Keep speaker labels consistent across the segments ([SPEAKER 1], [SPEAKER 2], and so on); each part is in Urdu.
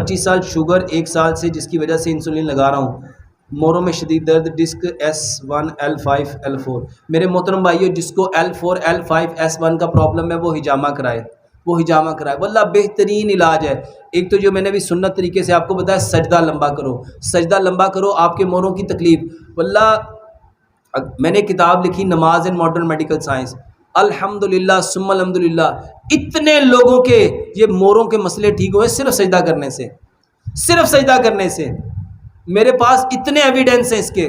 [SPEAKER 1] 25 سال شوگر، 1 سال سے جس کی وجہ سے انسولین لگا رہا ہوں، موروں میں شدید درد، ڈسک S1 L5 L4۔ میرے محترم بھائیو، جس کو L4 L5 S1 کا پرابلم ہے وہ ہجامہ کرائے، واللہ بہترین علاج ہے۔ ایک تو جو میں نے بھی سنت طریقے سے آپ کو بتایا، سجدہ لمبا کرو، سجدہ لمبا کرو، آپ کے موروں کی تکلیف، واللہ میں نے کتاب لکھی نماز اینڈ ماڈرن میڈیکل سائنس، الحمدللہ ثم الحمدللہ اتنے لوگوں کے یہ موروں کے مسئلے ٹھیک ہوئے صرف سجدہ کرنے سے، صرف سجدہ کرنے سے۔ میرے پاس اتنے ایویڈنس ہیں اس کے۔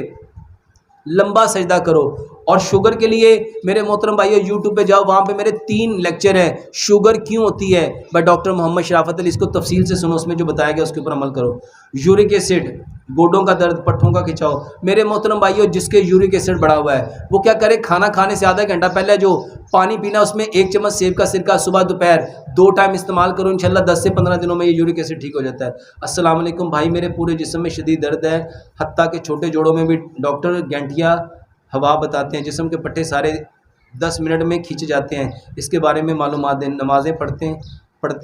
[SPEAKER 1] لمبا سجدہ کرو۔ اور شوگر کے لیے میرے محترم بھائیو یوٹیوب پہ جاؤ، وہاں پہ میرے 3 لیکچر ہیں، شوگر کیوں ہوتی ہے بائی ڈاکٹر محمد شرافت علی، اس کو تفصیل سے سنو، اس میں جو بتایا گیا اس کے اوپر عمل کرو۔ یورک ایسڈ، گوڈوں کا درد، پٹھوں کا کھچاؤ، میرے محترم بھائیو جس کے یورک ایسڈ بڑھا ہوا ہے وہ کیا کرے، کھانا کھانے سے آدھا گھنٹہ پہلے جو پانی پینا اس میں 1 چمچ سیب کا سرکہ صبح دوپہر 2 ٹائم استعمال کرو، انشاءاللہ 10 سے 15 دنوں میں یہ یورک ایسڈ ٹھیک ہو جاتا ہے۔ السلام علیکم بھائی، میرے پورے جسم میں شدید درد ہے، حتیٰ کہ چھوٹے جوڑوں میں بھی، ڈاکٹر گینٹیا ہوا بتاتے ہیں، جسم کے پٹھے سارے 10 منٹ میں کھینچے جاتے ہیں، اس کے بارے میں معلومات دیں۔ نمازیں پڑھتے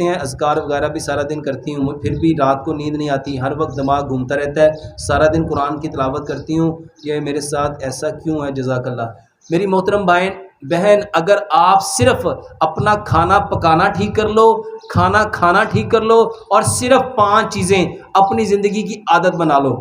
[SPEAKER 1] ہیں، اذکار وغیرہ بھی سارا دن کرتی ہوں، پھر بھی رات کو نیند نہیں آتی، ہر وقت دماغ گھومتا رہتا ہے، سارا دن قرآن کی تلاوت کرتی ہوں، یہ میرے ساتھ ایسا کیوں ہے؟ جزاک اللہ۔ میری محترم بہن، اگر آپ صرف اپنا کھانا پکانا ٹھیک کر لو، کھانا کھانا ٹھیک کر لو، اور صرف 5 چیزیں اپنی زندگی کی عادت بنا لو،